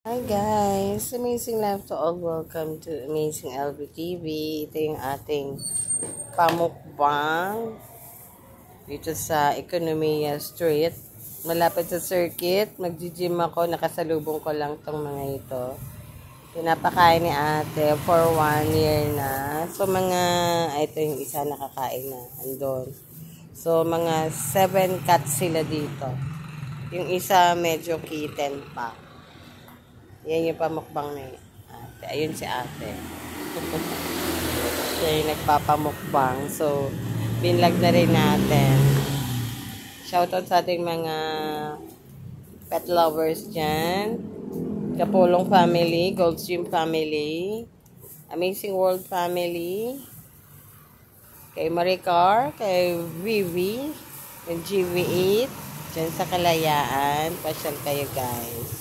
Hi guys! Amazing Life to all. Welcome to Amazing LB TV. Ito yung ating pamukbang dito sa Economia Street. Malapit sa circuit. Mag-gym ako. Nakasalubong ko lang tong mga ito. Pinapakain ni ate for 1 year na. So ito yung isa nakakain na. Andun. So mga 7 cats sila dito. Yung isa medyo kitten pa. Yan yung pamukbang ni ate. Ayun si ate. Siya yung nagpapamukbang. So, binlog na rin natin. Shoutout sa ating mga pet lovers dyan. Kapulong family, Goldstream family, Amazing World family, kay Maricar, kay Vivi, yung GV8, dyan sa Kalayaan. Pasyal kayo guys.